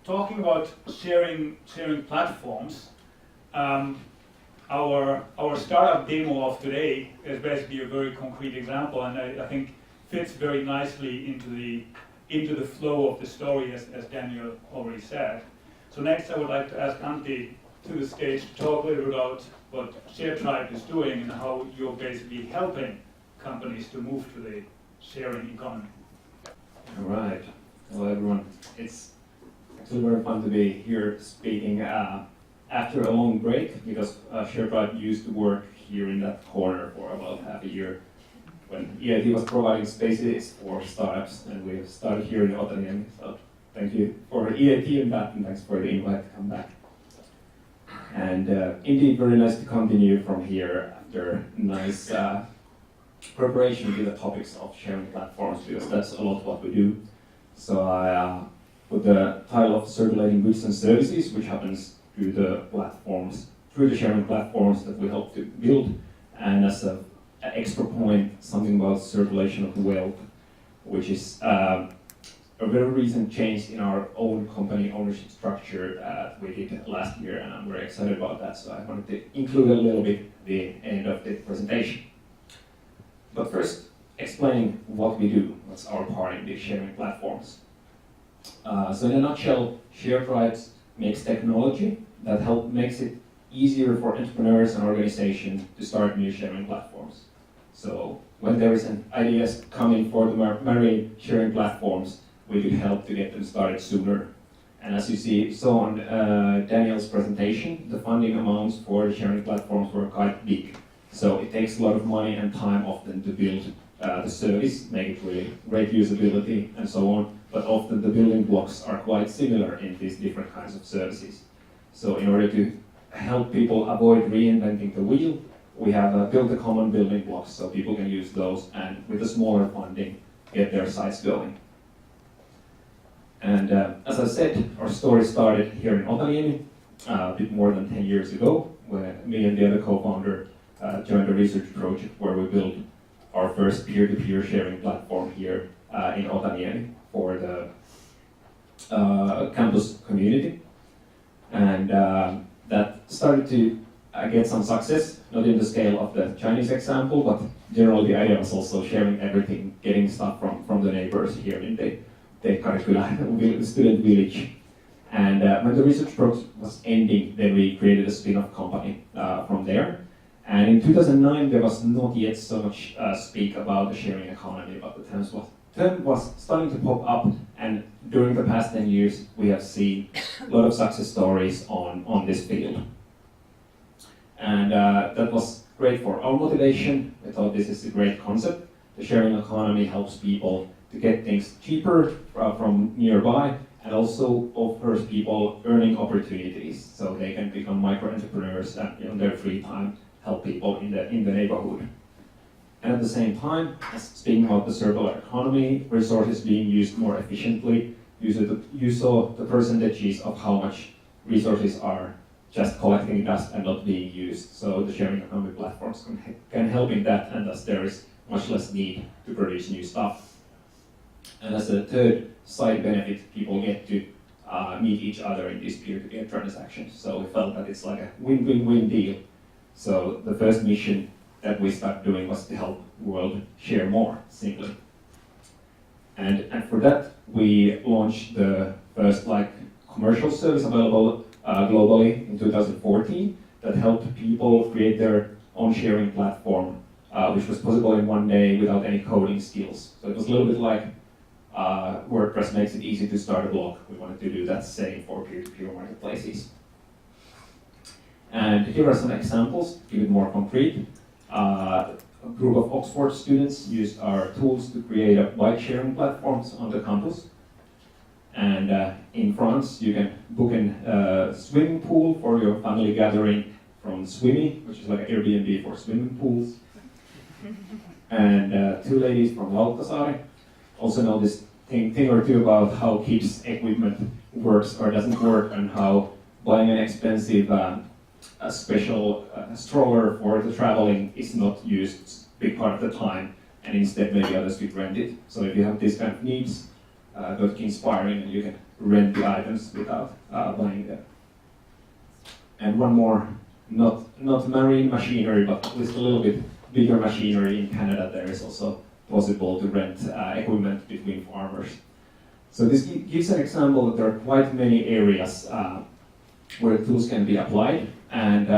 talking about sharing platforms, our startup demo of today is basically a very concrete example, and I think fits very nicely into the flow of the story, as Daniel already said. So next, I would like to ask Antti to the stage to talk a little bit about what Sharetribe is doing and how you're basically helping companies to move to the sharing economy. All right. Hello, everyone. It's actually very fun to be here speaking after a long break, because Sharetribe used to work here in that corner for about half a year when EIT was providing spaces for startups, and we started here in Otaniemi. So thank you for EIT and that, and thanks for the invite to come back. And indeed, very nice to continue from here after nice preparation with the topics of sharing platforms, because that's a lot what we do. So I put the title of Circulating Goods and Services, which happens through the platforms, through the sharing platforms that we help to build, and as an extra point, something about circulation of wealth, which is a very recent change in our own company ownership structure that we did last year, and I'm very excited about that, so I wanted to include a little bit at the end of the presentation. But first, explaining what we do, what's our part in these sharing platforms. So in a nutshell, Sharetribe makes technology that makes it easier for entrepreneurs and organizations to start new sharing platforms. So when there is an ideas coming for the marine sharing platforms, we could help to get them started sooner. And as you saw on Daniel's presentation, the funding amounts for the sharing platforms were quite big. So it takes a lot of money and time often to build the service, make it really great usability and so on. But often the building blocks are quite similar in these different kinds of services. So in order to help people avoid reinventing the wheel, we have built the common building blocks so people can use those and with a smaller funding get their sites going. And as I said, our story started here in Otaniemi a bit more than 10 years ago, when me and the other co-founder joined a research project where we built our first peer-to-peer sharing platform here in Otaniemi for the campus community. And that started to get some success, not in the scale of the Chinese example, but generally the idea was also sharing everything, getting stuff from the neighbors here in the Karikula student village. And when the research project was ending, then we created a spin-off company from there. And in 2009, there was not yet so much speak about the sharing economy, but the term was starting to pop up, and during the past 10 years, we have seen a lot of success stories on this field. And that was great for our motivation. We thought this is a great concept. The sharing economy helps people to get things cheaper from nearby, and also offers people earning opportunities, so they can become micro-entrepreneurs and in their free time help people in the neighborhood. And at the same time, speaking about the circular economy, resources being used more efficiently, you saw the percentages of how much resources are just collecting dust and not being used. So the sharing economy platforms can help in that, and thus there is much less need to produce new stuff. And as a third side benefit, people get to meet each other in these peer-to-peer transactions. So we felt that it's like a win-win-win deal. So the first mission that we started doing was to help the world share more, simply. And for that, we launched the first commercial service available globally in 2014 that helped people create their own sharing platform, which was possible in one day without any coding skills. So it was a little bit like WordPress makes it easy to start a blog. We wanted to do that same for peer-to-peer marketplaces. And here are some examples, to keep it more concrete. A group of Oxford students used our tools to create a bike sharing platforms on the campus. And in France, you can book a swimming pool for your family gathering from Swimmy, which is like an Airbnb for swimming pools. And two ladies from Lauttasaari also know this thing or two about how kids' equipment works or doesn't work, and how buying an expensive a special stroller for the traveling is not used a big part of the time, and instead maybe others could rent it. So if you have these kind of needs, go to Inspiring and you can rent the items without buying them. And one more, not marine machinery, but at least a little bit bigger machinery in Canada. There is also possible to rent equipment between farmers. So this gives an example that there are quite many areas where tools can be applied, and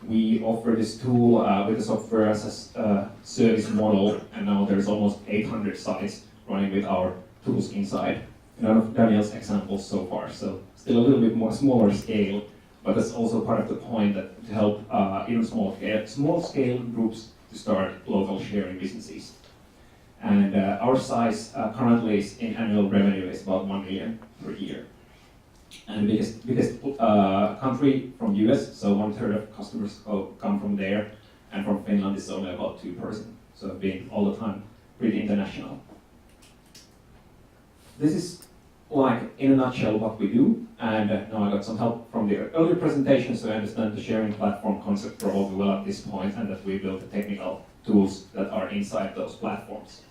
we offer this tool with the software as a service model, and now there's almost 800 sites running with our tools inside. None of Daniel's examples so far, so still a little bit more smaller scale, but that's also part of the point that to help even small scale groups to start local sharing businesses. And our size currently is in annual revenue is about 1 million per year. And the biggest country from US, so 1/3 of customers come from there, and from Finland is only about 2%. So being all the time pretty international. This is like in a nutshell what we do, and now I got some help from the earlier presentation, so I understand the sharing platform concept probably well at this point, and that we build the technical tools that are inside those platforms.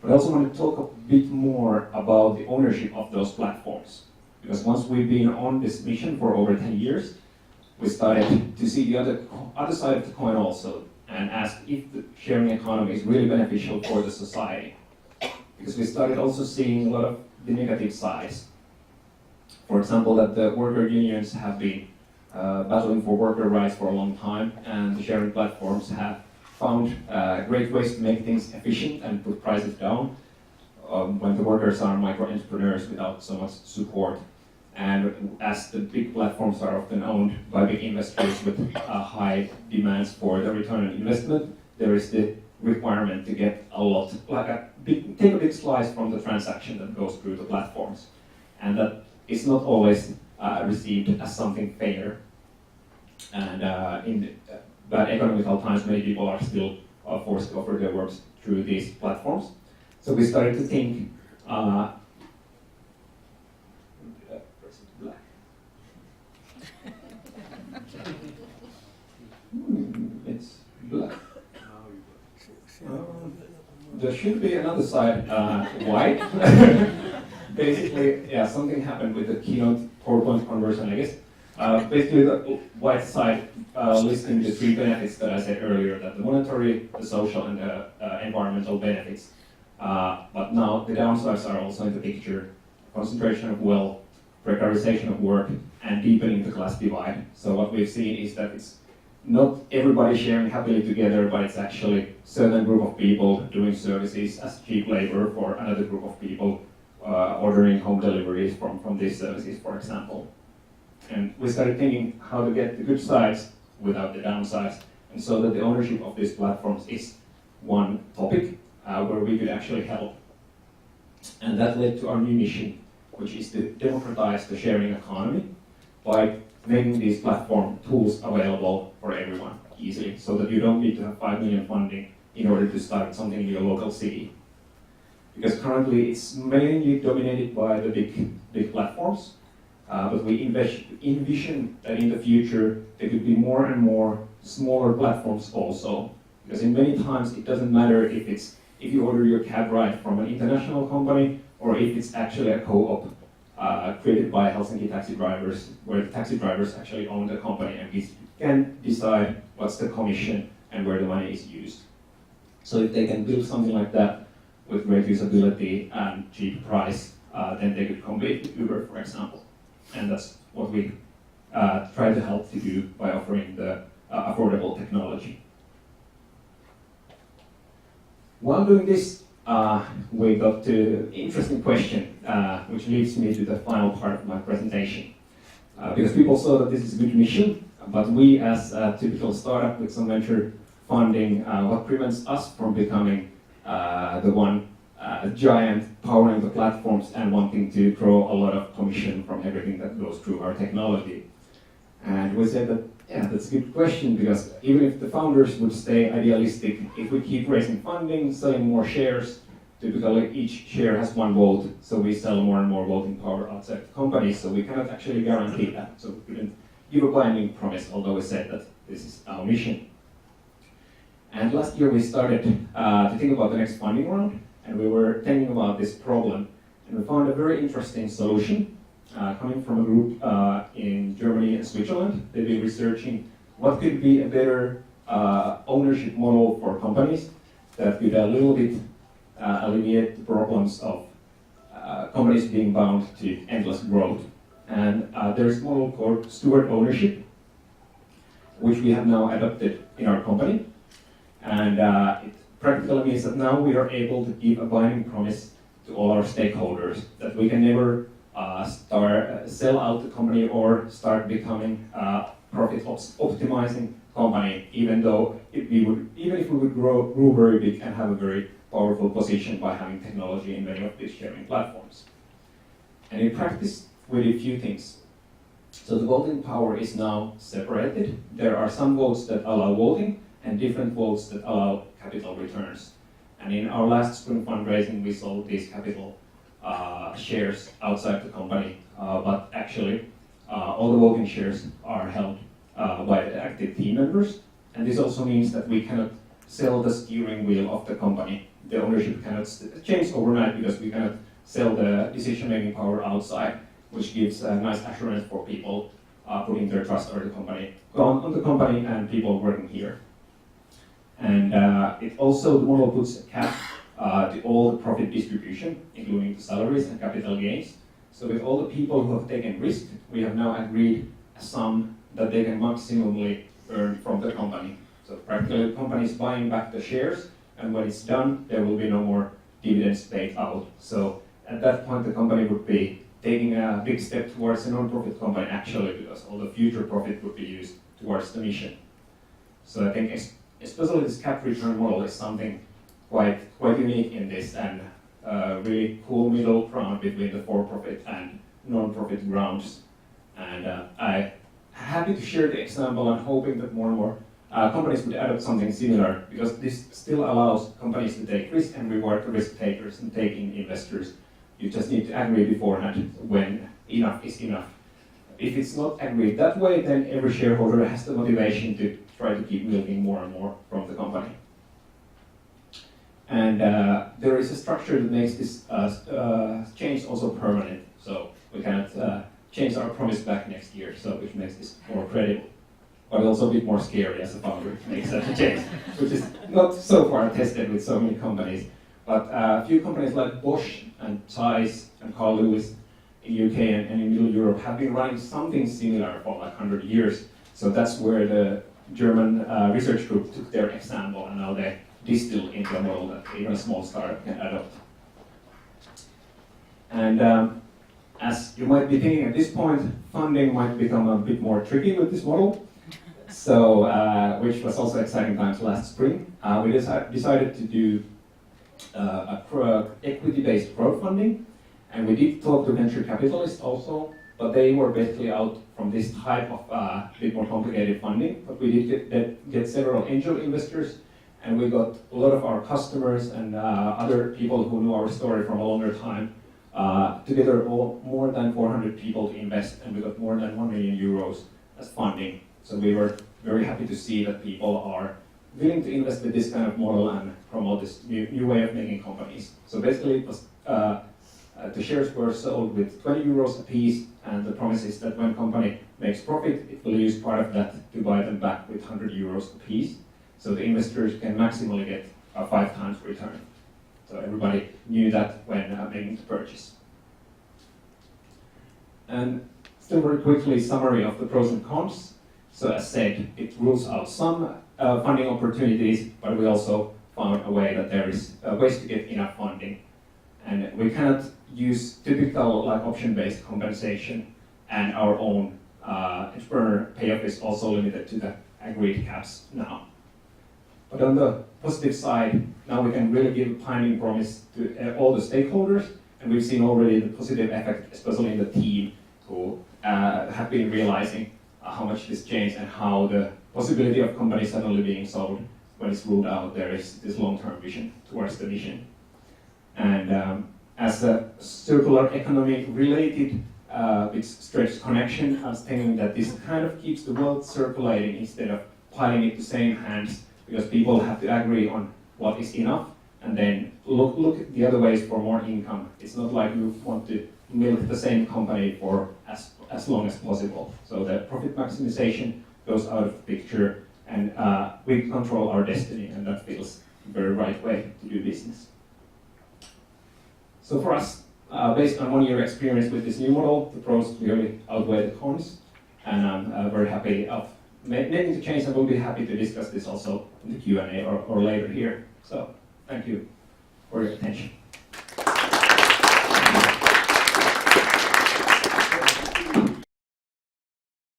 But I also want to talk a bit more about the ownership of those platforms. Because once we've been on this mission for over 10 years, we started to see the other side of the coin also, and ask if the sharing economy is really beneficial for the society. Because we started also seeing a lot of the negative sides. For example, that the worker unions have been battling for worker rights for a long time, and the sharing platforms have found great ways to make things efficient and put prices down when the workers are micro-entrepreneurs without so much support. And as the big platforms are often owned by big investors with high demands for the return on investment, there is the requirement to get a lot, take a big slice from the transaction that goes through the platforms. And that is not always received as something fair. And in bad economical times, many people are still forced to offer their works through these platforms. So we started to think, it's black. There should be another side, white. Basically, yeah, something happened with the keynote PowerPoint conversion, I guess. Basically, the white side listing the 3 benefits that I said earlier, that the monetary, the social, and the environmental benefits. But now the downsides are also in the picture: concentration of wealth, precarization of work, and deepening the class divide. So what we've seen is that it's not everybody sharing happily together, but it's actually a certain group of people doing services as cheap labor for another group of people ordering home deliveries from these services, for example. And we started thinking how to get the good sides without the downsides, and so that the ownership of these platforms is one topic where we could actually help. And that led to our new mission, which is to democratize the sharing economy by making these platform tools available for everyone easily, so that you don't need to have 5 million funding in order to start something in your local city. Because currently it's mainly dominated by the big platforms, but we envision that in the future there could be more and more smaller platforms also. Because in many times it doesn't matter if you order your cab ride from an international company or if it's actually a co-op created by Helsinki taxi drivers, where the taxi drivers actually own the company and we can decide what's the commission and where the money is used. So if they can build something like that with great usability and cheap price, then they could compete with Uber, for example. And that's what we try to help to do by offering the affordable technology. While doing this, we got to an interesting question, which leads me to the final part of my presentation. Because people saw that this is a good mission, but we as a typical startup with some venture funding, what prevents us from becoming the one giant powering the platforms and wanting to draw a lot of commission from everything that goes through our technology? And we said that, yeah, that's a good question, because even if the founders would stay idealistic, if we keep raising funding, selling more shares, typically each share has 1 vote, so we sell more and more voting power outside the company, so we cannot actually guarantee that. So we couldn't give a binding promise, although we said that this is our mission. And last year we started to think about the next funding round, and we were thinking about this problem, And we found a very interesting solution coming from a group in Germany and Switzerland. They've been researching what could be a better ownership model for companies that could a little bit alleviate the problems of companies being bound to endless growth. And there's a model called steward ownership, which we have now adopted in our company. And it practically means that now we are able to give a binding promise to all our stakeholders that we can never sell out the company or start becoming a profit optimizing company, even if we would grow very big and have a very powerful position by having technology in many of these sharing platforms. And in practice, we did a few things. So the voting power is now separated. There are some votes that allow voting and different votes that allow capital returns. And in our last spring fundraising, we sold these capital shares outside the company, but actually all the voting shares are held by the active team members. And this also means that we cannot sell the steering wheel of the company. The ownership cannot change overnight because we cannot sell the decision-making power outside, which gives a nice assurance for people putting their trust on the company and people working here. And it also, the model puts a cap to all the profit distribution, including the salaries and capital gains. So with all the people who have taken risk, we have now agreed a sum that they can maximally earn from the company. So practically the company is buying back the shares, and when it's done, there will be no more dividends paid out. So at that point, the company would be taking a big step towards a non-profit company actually, because all the future profit would be used towards the mission. So I think especially this cap return model is something quite unique in this, and really cool middle ground between the for-profit and non-profit grounds. And I'm happy to share the example and hoping that more and more companies would adopt something similar, because this still allows companies to take risk and reward the risk takers and taking investors. You just need to agree beforehand when enough is enough. If it's not agreed that way, then every shareholder has the motivation to try to keep milking more and more from the company. And there is a structure that makes this change also permanent. So we cannot change our promise back next year, so which makes this more credible. But also a bit more scary as a founder to make such a change, which is not so far tested with so many companies. But a few companies like Bosch and Zeiss and Carl Lewis in UK and in Middle Europe have been running something similar for like 100 years. So that's where the German research group took their example, and now they distill into a model that even a small startup can adopt. And as you might be thinking at this point, funding might become a bit more tricky with this model. So, which was also exciting times last spring. We decided to do equity-based crowdfunding, and we did talk to venture capitalists also, but they were basically out from this type of bit more complicated funding. But we did get several angel investors, and we got a lot of our customers and other people who knew our story from a longer time together, more than 400 people to invest, and we got more than 1 million euros as funding. So we were very happy to see that people are willing to invest with this kind of model and promote this new way of making companies. So basically, it was, the shares were sold with 20 euros a piece, and the promise is that when a company makes profit, it will use part of that to buy them back with 100 euros a piece. So the investors can maximally get a 5 times return. So everybody knew that when making the purchase. And still very quickly, summary of the pros and cons. So as said, it rules out some funding opportunities, but we also found a way that there is ways to get enough funding. And we cannot use typical like option-based compensation, and our own entrepreneur payoff is also limited to the agreed caps now. But on the positive side, now we can really give a binding promise to all the stakeholders, and we've seen already the positive effect, especially in the team who have been realizing how much this changed and how the possibility of companies suddenly being sold when it's ruled out, there is this long-term vision towards the mission. And as a circular economy related with stretched connection, I was thinking that this kind of keeps the world circulating instead of piling it to same hands, because people have to agree on what is enough and then look the other ways for more income. It's not like you want to milk the same company for as long as possible. So the profit maximization goes out of the picture, and we control our destiny, and that feels the very right way to do business. So for us, based on 1 year experience with this new model, the pros clearly outweigh the cons, and I'm very happy of making the change, and we'll be happy to discuss this also in the Q&A or later here. So thank you for your attention.